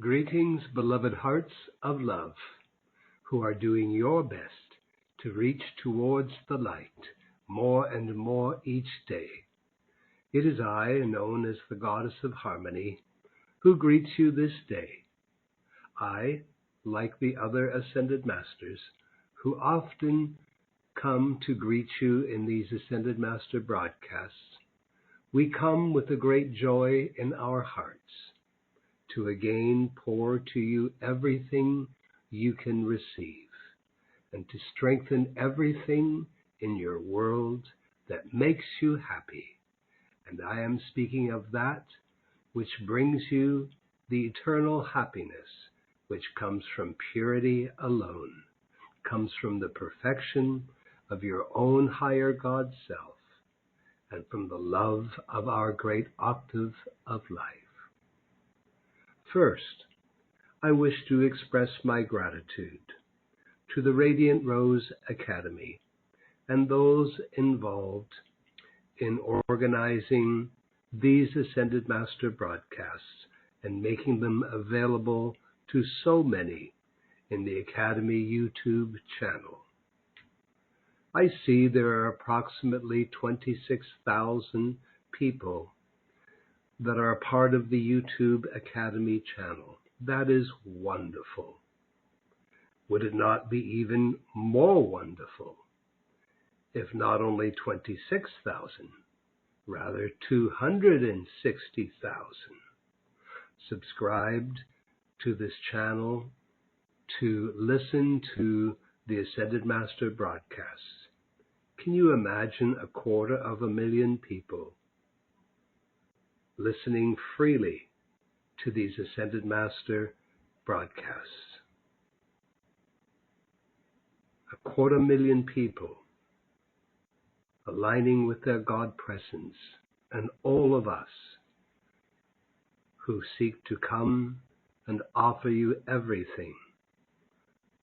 Greetings, beloved hearts of love, who are doing your best to reach towards the light more and more each day. It is I, known as the Goddess of Harmony, who greets you this day. I, like the other Ascended Masters, who often come to greet you in these Ascended Master broadcasts, we come with a great joy in our hearts to again pour to you everything you can receive, and to strengthen everything in your world that makes you happy. And I am speaking of that which brings you the eternal happiness, which comes from purity alone, comes from the perfection of your own higher God self, and from the love of our great octave of life. First, I wish to express my gratitude to the Radiant Rose Academy and those involved in organizing these Ascended Master broadcasts and making them available to so many in the Academy YouTube channel. I see there are approximately 26,000 people that are a part of the YouTube Academy channel. That is wonderful. Would it not be even more wonderful if not only 26,000, rather 260,000 subscribed to this channel to listen to the Ascended Master broadcasts? Can you imagine 250,000 people listening freely to these Ascended Master broadcasts? 250,000 people aligning with their God presence, and all of us who seek to come and offer you everything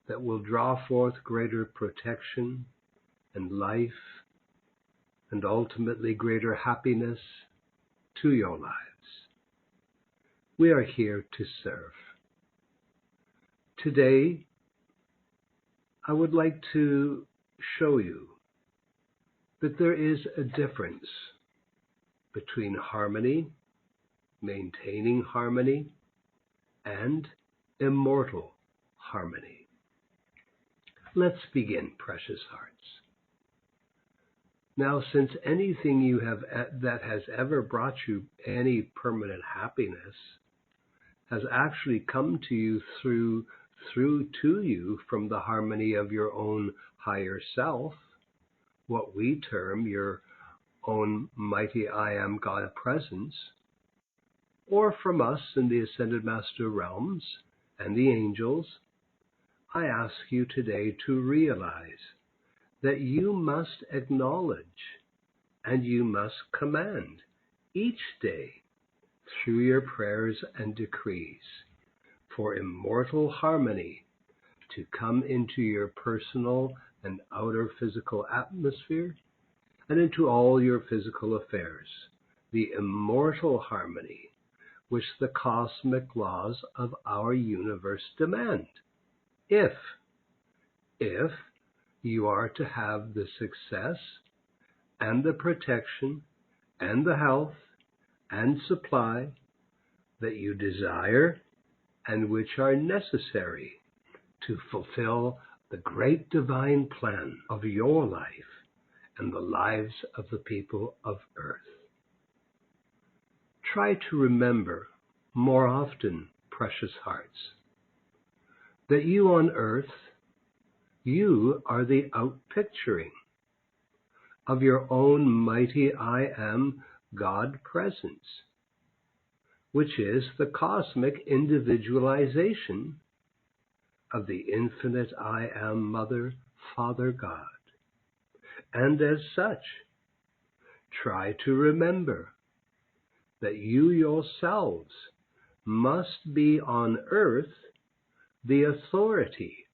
that will draw forth greater protection and life and ultimately greater happiness to your lives. We are here to serve. Today, I would like to show you that there is a difference between harmony, maintaining harmony, and immortal harmony. Let's begin, precious hearts. Now, since anything you have that has ever brought you any permanent happiness has actually come to you through to you from the harmony of your own higher self, what we term your own mighty I Am God presence, or from us in the Ascended Master realms and the angels, I ask you today to realize that you must acknowledge and you must command each day through your prayers and decrees for immortal harmony to come into your personal and outer physical atmosphere and into all your physical affairs, the immortal harmony which the cosmic laws of our universe demand. If you are to have the success and the protection and the health and supply that you desire and which are necessary to fulfill the great divine plan of your life and the lives of the people of Earth. Try to remember more often, precious hearts, that you on Earth, you are the outpicturing of your own mighty I Am God presence, which is the cosmic individualization of the infinite I Am Mother, Father God. And as such, try to remember that you yourselves must be on Earth the authority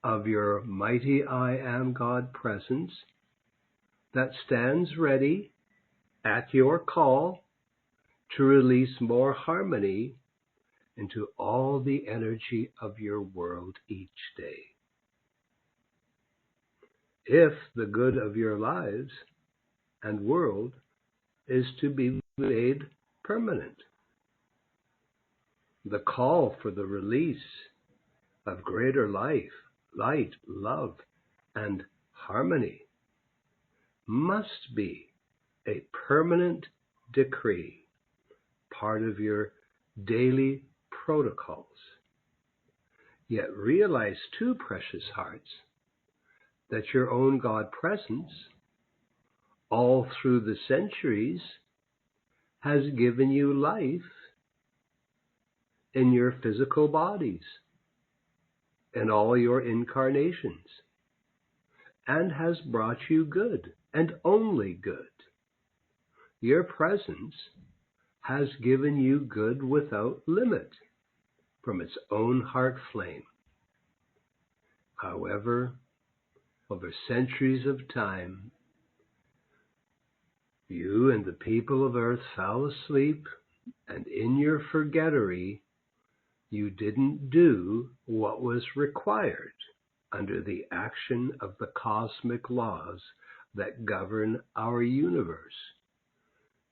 of your mighty I Am God presence that stands ready at your call to release more harmony into all the energy of your world each day. If the good of your lives and world is to be made permanent, the call for the release of greater life, light, love, and harmony must be a permanent decree, part of your daily protocols. Yet realize too, precious hearts, that your own God presence, all through the centuries, has given you life in your physical bodies, in all your incarnations, and has brought you good, and only good. Your presence has given you good without limit from its own heart flame. However, over centuries of time, you and the people of earth fell asleep, and in your forgettery, you didn't do what was required under the action of the cosmic laws that govern our universe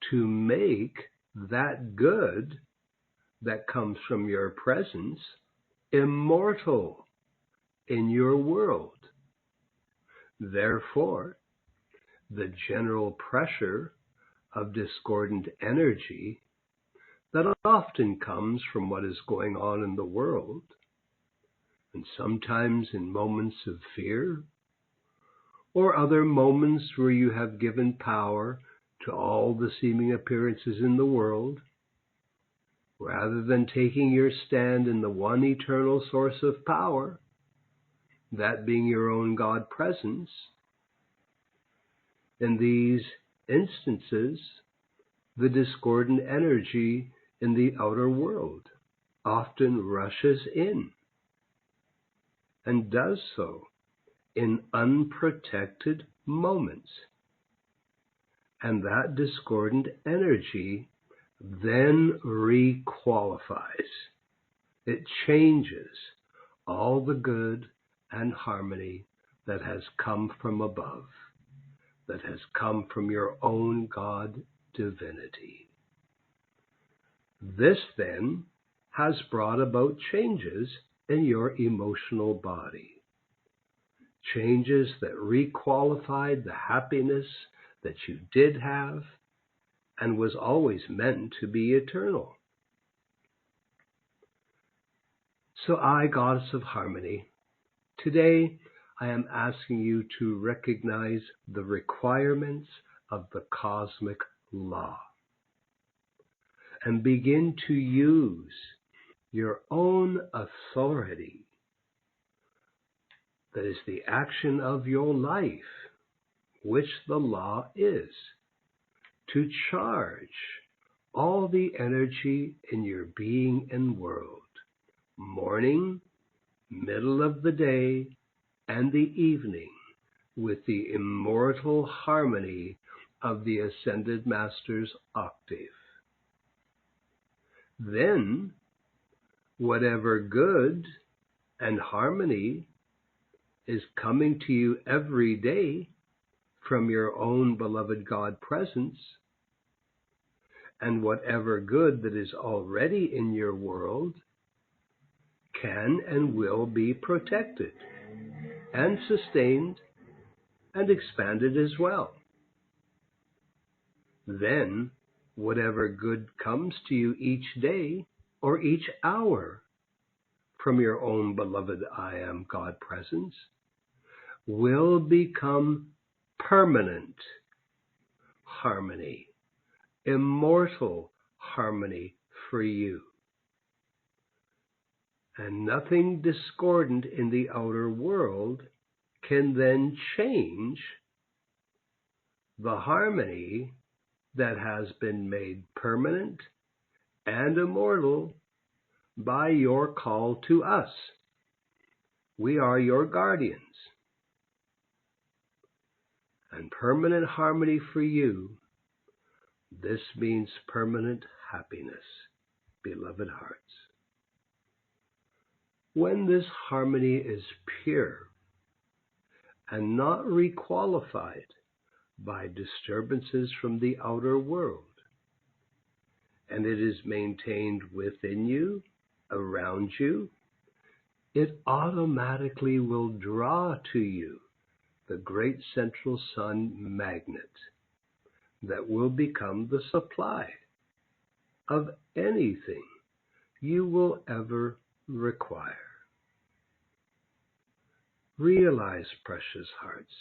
to make that good that comes from your presence immortal in your world. Therefore, the general pressure of discordant energy that often comes from what is going on in the world, and sometimes in moments of fear, or other moments where you have given power to all the seeming appearances in the world, rather than taking your stand in the one eternal source of power, that being your own God presence. In these instances, the discordant energy in the outer world often rushes in, and does so in unprotected moments. And that discordant energy then requalifies. It changes all the good and harmony that has come from above, that has come from your own God divinity. This then has brought about changes in your emotional body, changes that requalified the happiness that you did have and was always meant to be eternal. So I, Goddess of Harmony, today I am asking you to recognize the requirements of the cosmic law and begin to use your own authority, that is the action of your life, which the law is, to charge all the energy in your being and world, morning, middle of the day, and the evening, with the immortal harmony of the Ascended Master's octave. Then, whatever good and harmony is coming to you every day from your own beloved God presence, and whatever good that is already in your world can and will be protected and sustained and expanded as well. Then, whatever good comes to you each day or each hour from your own beloved I Am God presence will become permanent harmony, immortal harmony for you. And nothing discordant in the outer world can then change the harmony that has been made permanent and immortal by your call to us. We are your guardians. And permanent harmony for you, this means permanent happiness, beloved hearts. When this harmony is pure and not requalified by disturbances from the outer world, and it is maintained within you, around you, it automatically will draw to you the great central sun magnet that will become the supply of anything you will ever require. Realize, precious hearts,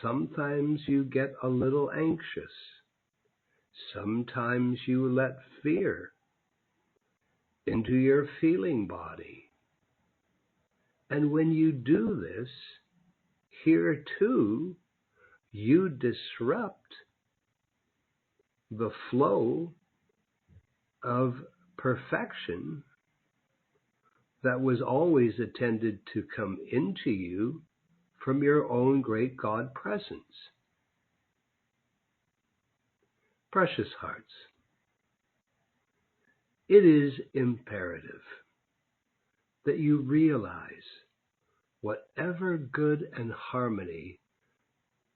sometimes you get a little anxious. Sometimes you let fear into your feeling body. And when you do this, here too, you disrupt the flow of perfection that was always intended to come into you from your own great God presence. Precious hearts, it is imperative that you realize whatever good and harmony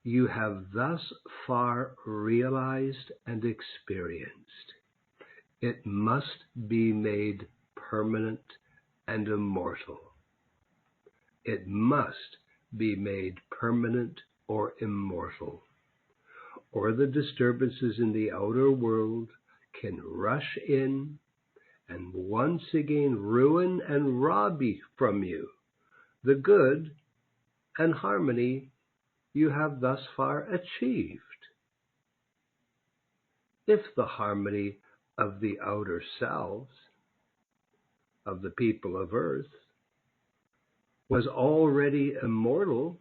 you have thus far realized and experienced, it must be made permanent and immortal. It must be made permanent or immortal, or the disturbances in the outer world can rush in and once again ruin and rob from you the good and harmony you have thus far achieved. If the harmony of the outer selves of the people of earth was already immortal,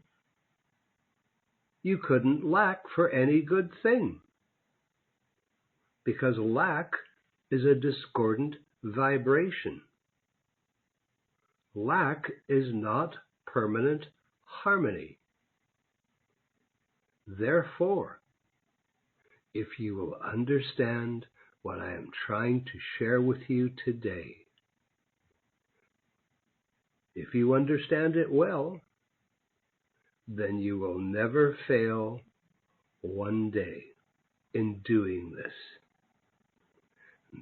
you couldn't lack for any good thing, because lack is a discordant vibration. Lack is not permanent harmony. Therefore, if you will understand what I am trying to share with you today, if you understand it well, then you will never fail one day in doing this.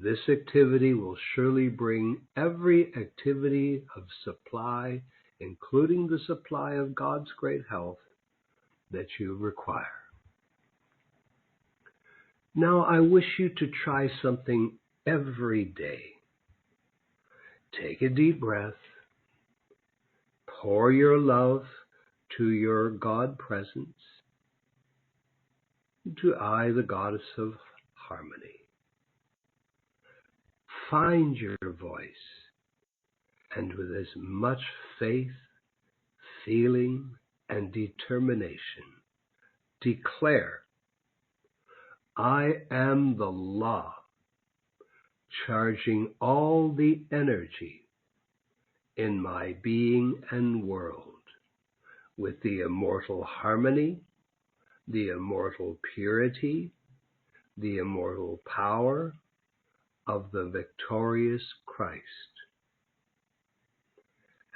This activity will surely bring every activity of supply, including the supply of God's great health, that you require. Now, I wish you to try something every day. Take a deep breath. Pour your love to your God presence, to I, the goddess of harmony. Find your voice, and with as much faith, feeling, and determination, declare, I am the law, charging all the energy in my being and world with the immortal harmony, the immortal purity, the immortal power of the victorious Christ.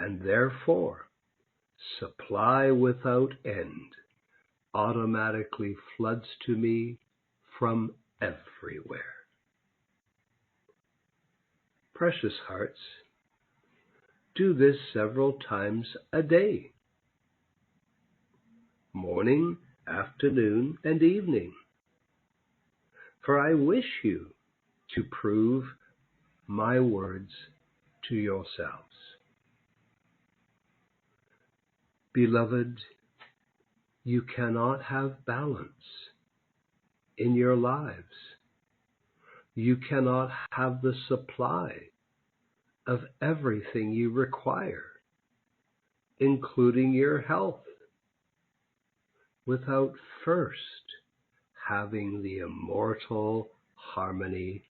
And therefore, supply without end automatically floods to me from everywhere. Precious hearts, do this several times a day, morning, afternoon, and evening. For I wish you to prove my words to yourselves. Beloved, you cannot have balance in your lives. You cannot have the supply of everything you require, including your health, without first having the immortal harmony,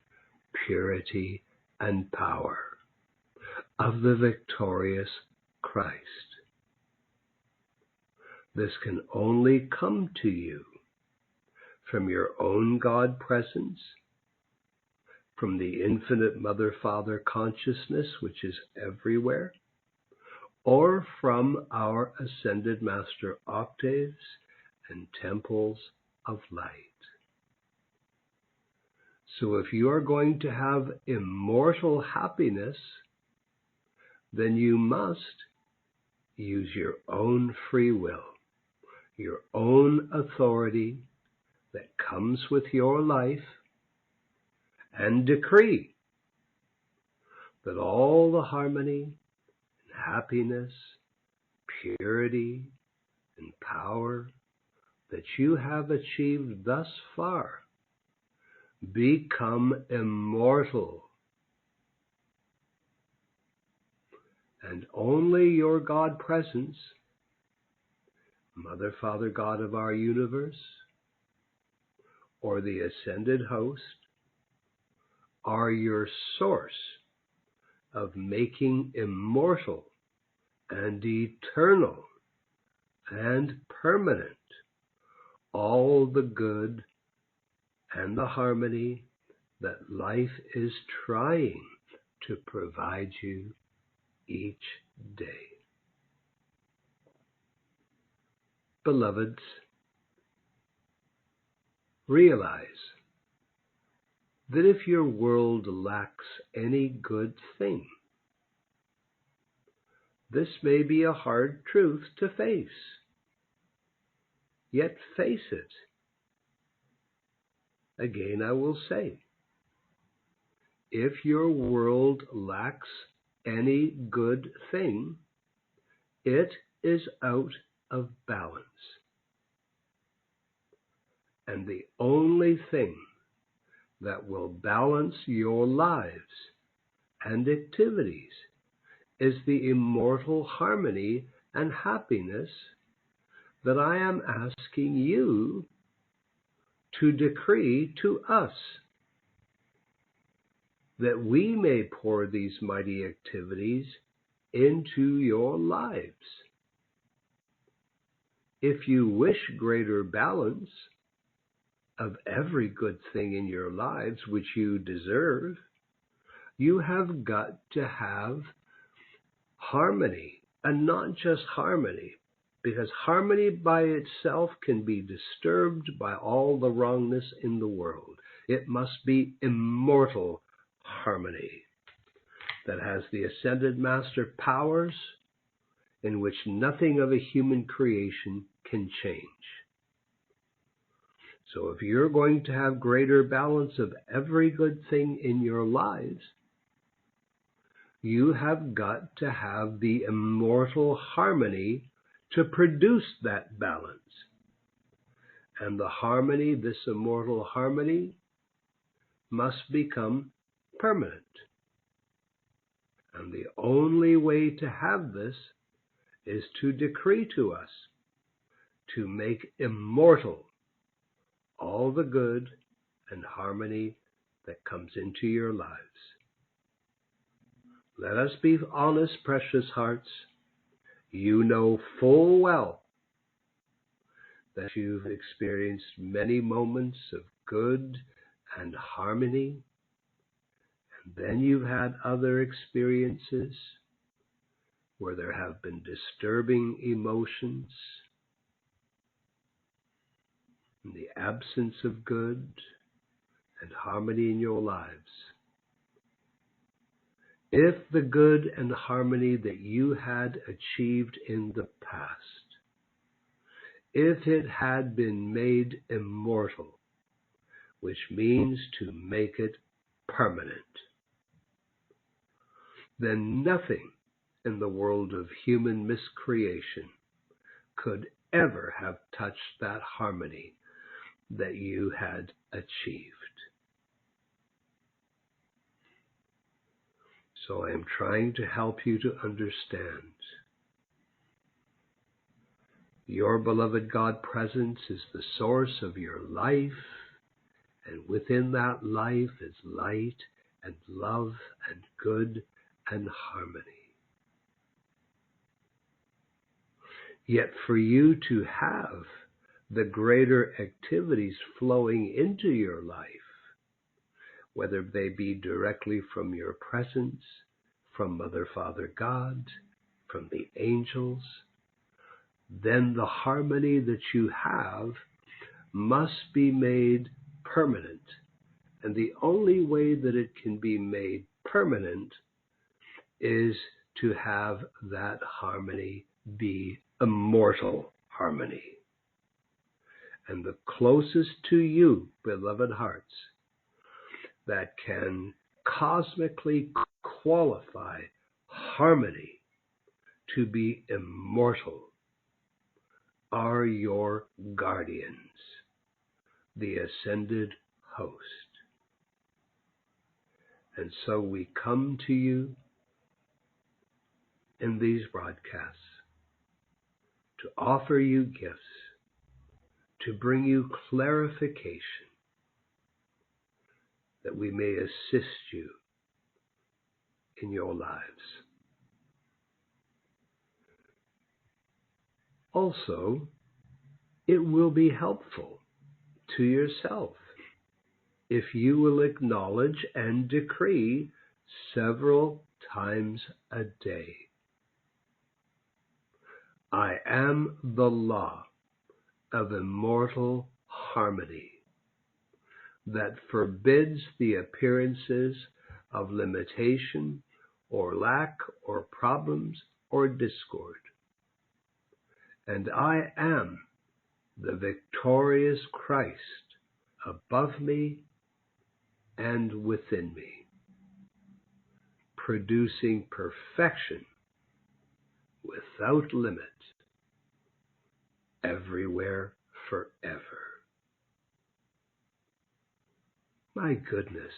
purity, and power of the victorious Christ. This can only come to you from your own God presence, from the infinite Mother-Father consciousness, which is everywhere, or from our ascended master octaves and temples of light. So if you are going to have immortal happiness, then you must use your own free will, your own authority that comes with your life, and decree that all the harmony and happiness, purity and power that you have achieved thus far become immortal. And only your God presence, Mother, Father, God of our universe, or the ascended host, are your source of making immortal and eternal and permanent all the good and the harmony that life is trying to provide you each day. Beloveds, realize that if your world lacks any good thing, this may be a hard truth to face. Yet face it. Again, I will say, if your world lacks any good thing, it is out of balance. And the only thing that will balance your lives and activities is the immortal harmony and happiness that I am asking you to decree to us, that we may pour these mighty activities into your lives. If you wish greater balance of every good thing in your lives which you deserve, you have got to have harmony, and not just harmony, because harmony by itself can be disturbed by all the wrongness in the world. It must be immortal harmony that has the ascended master powers in which nothing of a human creation can change. So if you're going to have greater balance of every good thing in your lives, you have got to have the immortal harmony to produce that balance. And the harmony, this immortal harmony, must become permanent. And the only way to have this is to decree to us to make immortal all the good and harmony that comes into your lives. Let us be honest, precious hearts. You know full well that you've experienced many moments of good and harmony, and then you've had other experiences where there have been disturbing emotions, and the absence of good and harmony in your lives. If the good and harmony that you had achieved in the past, if it had been made immortal, which means to make it permanent, then nothing in the world of human miscreation could ever have touched that harmony that you had achieved. So I am trying to help you to understand. Your beloved God presence is the source of your life, and within that life is light and love and good and harmony. Yet for you to have the greater activities flowing into your life, whether they be directly from your presence, from Mother, Father, God, from the angels, then the harmony that you have must be made permanent. And the only way that it can be made permanent is to have that harmony be immortal harmony. And the closest to you, beloved hearts, that can cosmically qualify harmony to be immortal are your guardians, the ascended host. And so we come to you in these broadcasts to offer you gifts, to bring you clarification, that we may assist you in your lives. Also, it will be helpful to yourself if you will acknowledge and decree several times a day, I am the law of immortal harmony that forbids the appearances of limitation or lack or problems or discord. And I am the victorious Christ above me and within me, producing perfection without limit, everywhere, forever. My goodness,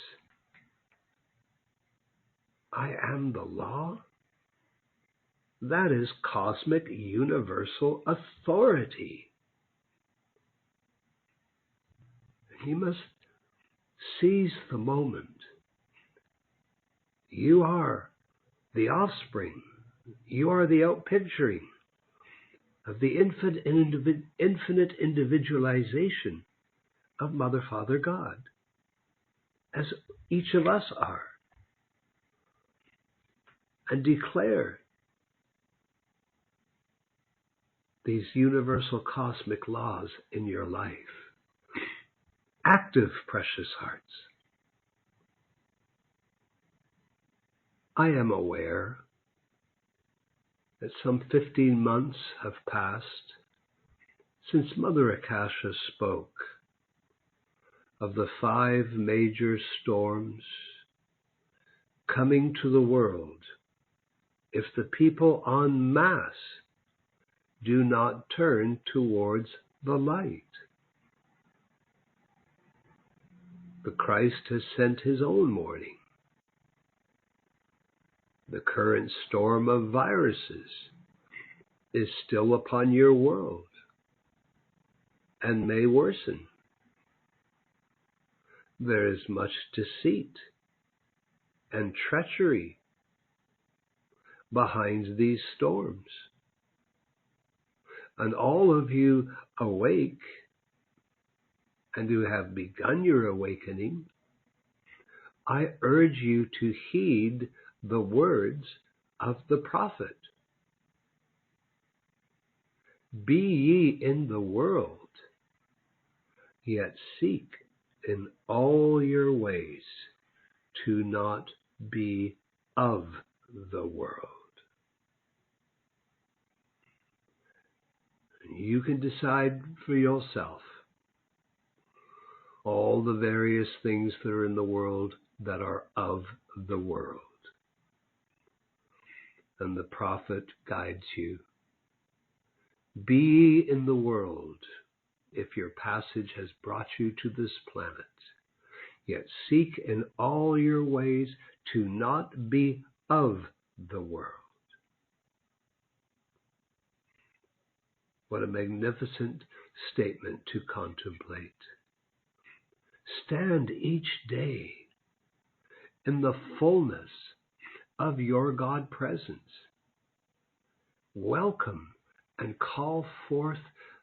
I am the law? That is cosmic universal authority. You must seize the moment. You are the offspring. You are the outpicturing of the infinite individualization of Mother, Father, God, as each of us are. And declare these universal cosmic laws in your life. Active, precious hearts. I am aware that some 15 months have passed since Mother Akasha spoke of the 5 major storms coming to the world if the people en masse do not turn towards the light. The Christ has sent his own warning. The current storm of viruses is still upon your world and may worsen. There is much deceit and treachery behind these storms. And all of you awake and who have begun your awakening, I urge you to heed the words of the prophet. Be ye in the world, yet seek in all your ways to not be of the world. You can decide for yourself all the various things that are in the world that are of the world. And the prophet guides you. Be ye in the world, if your passage has brought you to this planet, yet seek in all your ways to not be of the world. What a magnificent statement to contemplate. Stand each day in the fullness of your God presence. Welcome and call forth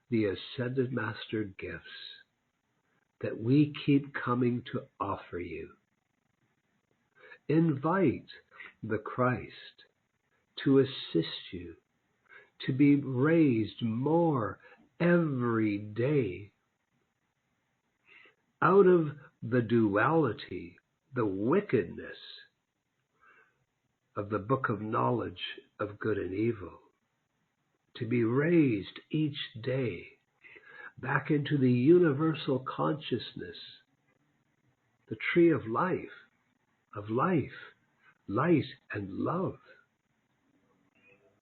the Ascended Master gifts that we keep coming to offer you. Invite the Christ to assist you to be raised more every day out of the duality, the wickedness of the book of knowledge of good and evil, to be raised each day back into the universal consciousness, the tree of life, light and love,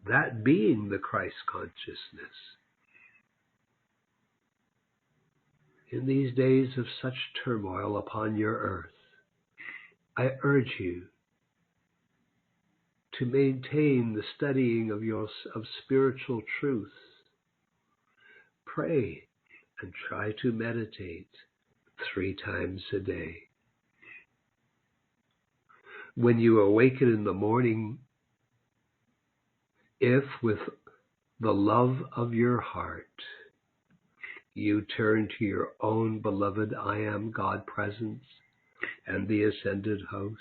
that being the Christ consciousness. In these days of such turmoil upon your earth, I urge you to maintain the studying of spiritual truth. Pray and try to meditate 3 times a day. When you awaken in the morning, if with the love of your heart you turn to your own beloved I Am God presence and the ascended host,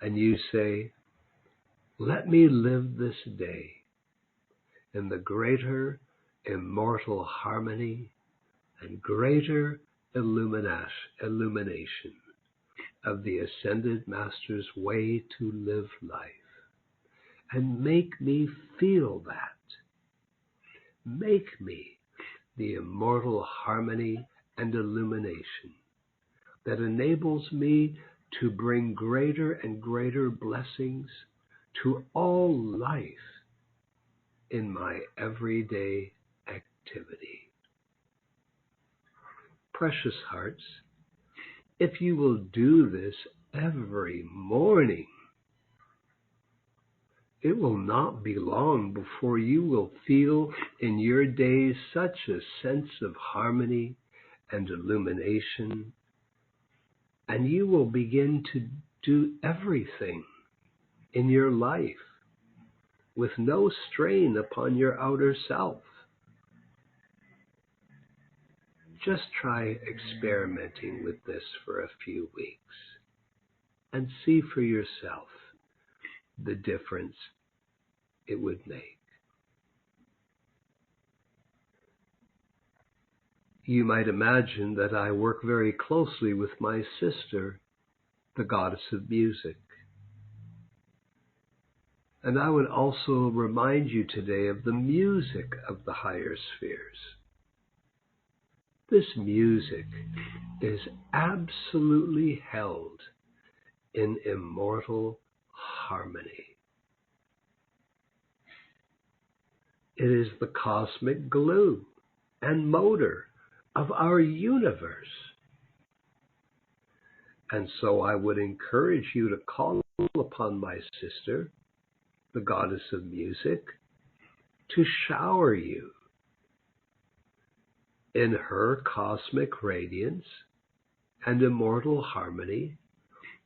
and you say, let me live this day in the greater immortal harmony and greater illumination of the Ascended Master's way to live life, and make me feel that. Make me the immortal harmony and illumination that enables me to bring greater and greater blessings to all life in my everyday activity. Precious hearts, if you will do this every morning, it will not be long before you will feel in your days such a sense of harmony and illumination, and you will begin to do everything in your life with no strain upon your outer self. Just try experimenting with this for a few weeks and see for yourself the difference it would make. You might imagine that I work very closely with my sister, the goddess of music. And I would also remind you today of the music of the higher spheres. This music is absolutely held in immortal harmony. It is the cosmic glue and motor of our universe. And so I would encourage you to call upon my sister, the goddess of music, to shower you in her cosmic radiance and immortal harmony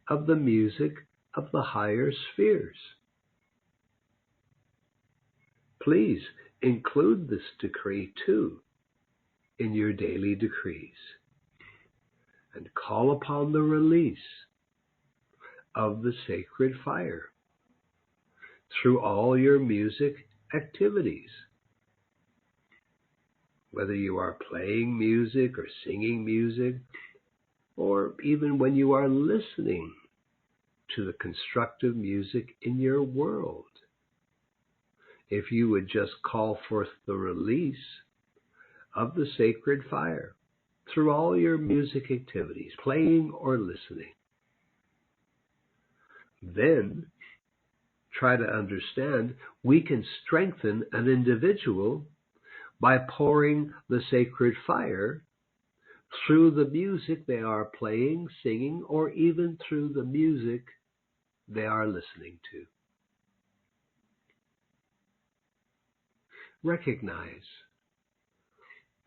of the music of the higher spheres. Please include this decree too in your daily decrees and call upon the release of the sacred fire through all your music activities. Whether you are playing music or singing music, or even when you are listening to the constructive music in your world. If you would just call forth the release of the sacred fire through all your music activities, playing or listening, then try to understand we can strengthen an individual by pouring the sacred fire through the music they are playing, singing, or even through the music they are listening to. Recognize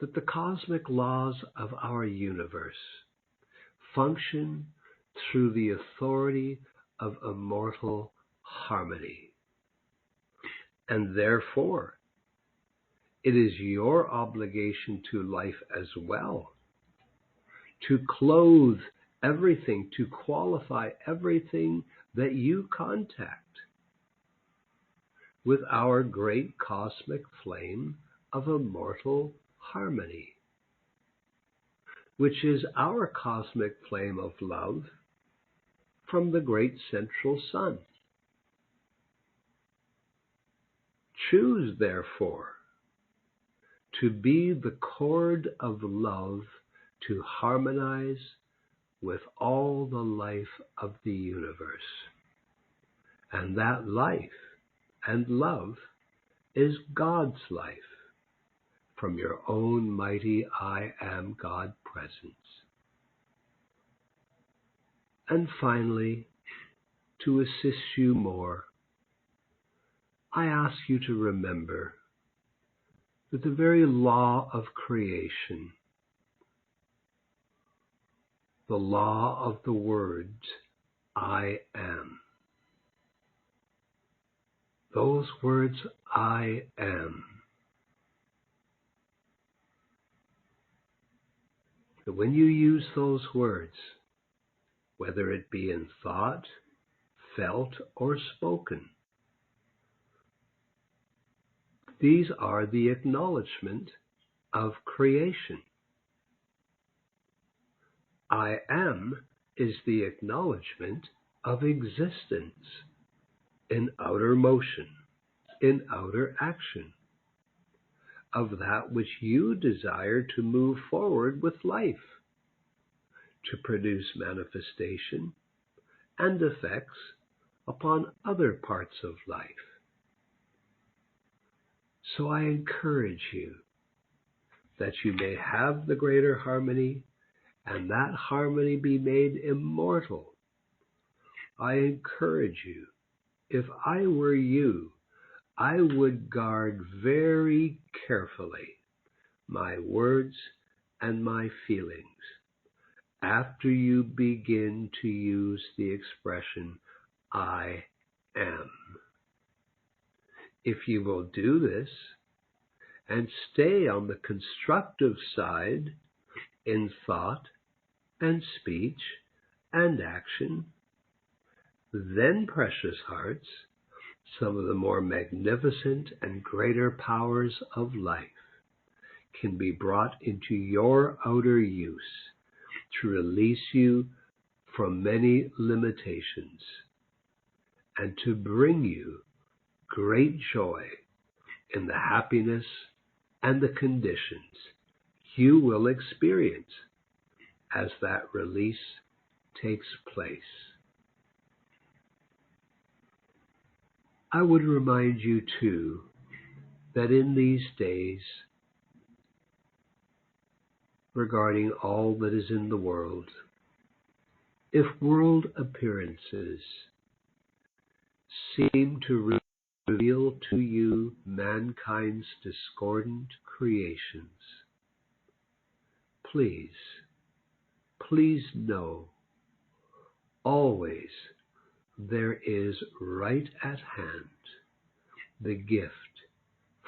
that the cosmic laws of our universe function through the authority of immortal harmony. And therefore, it is your obligation to life as well to clothe everything, to qualify everything that you contact with our great cosmic flame of immortal harmony, which is our cosmic flame of love from the great central sun. Choose, therefore, to be the cord of love to harmonize with all the life of the universe. And that life and love is God's life from your own mighty I Am God presence. And finally, to assist you more, I ask you to remember that the very law of creation, the law of the words, I am, those words, I am, that when you use those words, whether it be in thought, felt, or spoken, these are the acknowledgement of creation. I am is the acknowledgement of existence in outer motion, in outer action, of that which you desire to move forward with life, to produce manifestation and effects upon other parts of life. So I encourage you that you may have the greater harmony and that harmony be made immortal. I encourage you, if I were you, I would guard very carefully my words and my feelings after you begin to use the expression, I am. If you will do this and stay on the constructive side in thought and speech and action, then, precious hearts, some of the more magnificent and greater powers of life can be brought into your outer use to release you from many limitations and to bring you great joy in the happiness and the conditions you will experience as that release takes place. I would remind you, too, that in these days, regarding all that is in the world, if world appearances seem to reveal to you mankind's discordant creations, please know, always there is right at hand the gift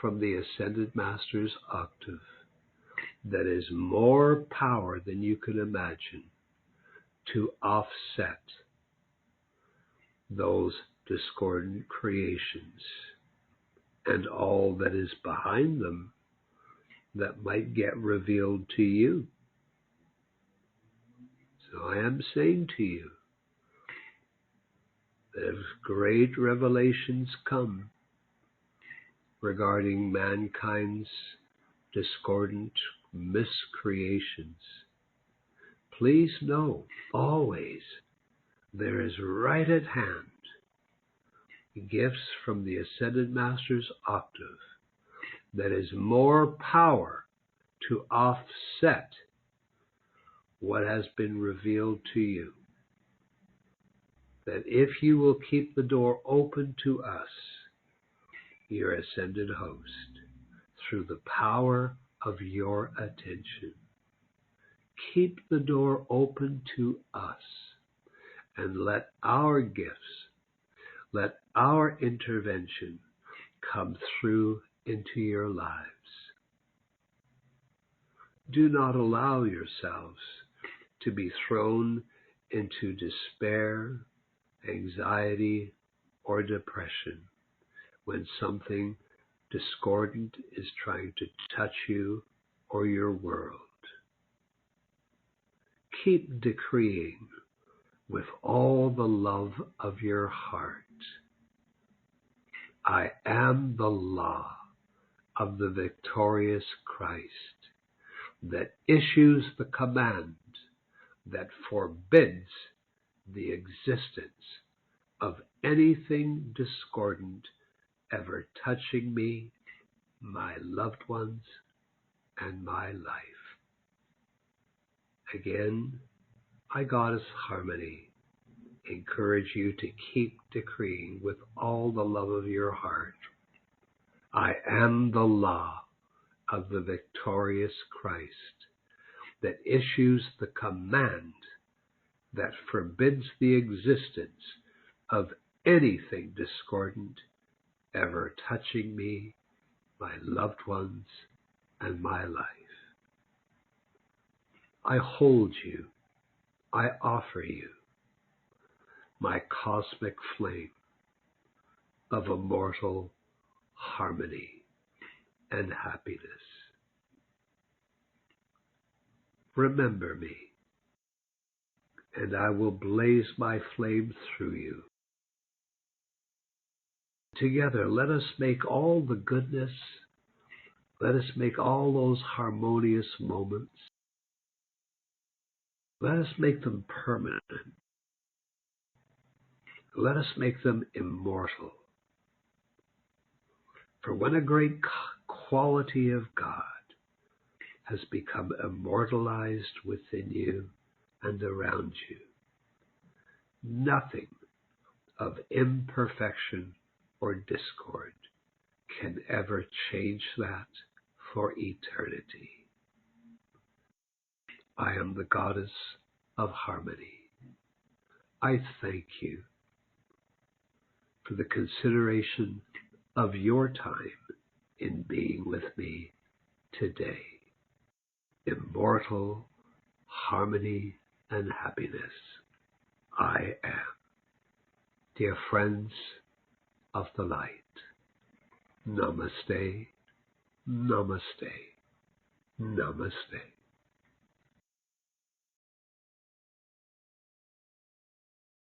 from the Ascended Master's octave that is more power than you can imagine to offset those discordant creations and all that is behind them that might get revealed to you. So I am saying to you that if great revelations come regarding mankind's discordant miscreations, please know always there is right at hand gifts from the Ascended Master's octave that is more power to offset what has been revealed to you. That if you will keep the door open to us, your ascended host, through the power of your attention, keep the door open to us and let our gifts, let our intervention come through into your lives. Do not allow yourselves to be thrown into despair, anxiety, or depression when something discordant is trying to touch you or your world. Keep decreeing with all the love of your heart. I am the law of the victorious Christ that issues the command that forbids the existence of anything discordant ever touching me, my loved ones, and my life. Again, I, Goddess Harmony, encourage you to keep decreeing with all the love of your heart. I am the law of the victorious Christ that issues the command that forbids the existence of anything discordant ever touching me, my loved ones, and my life. I hold you, I offer you my cosmic flame of immortal harmony and happiness. Remember me, and I will blaze my flame through you. Together, let us make all the goodness, let us make all those harmonious moments, let us make them permanent. Let us make them immortal. For when a great quality of God has become immortalized within you and around you, nothing of imperfection or discord can ever change that for eternity. I am the Goddess of Harmony. I thank you for the consideration of your time in being with me today. Immortal harmony and happiness I am. Dear friends of the light, Namaste, Namaste, Namaste.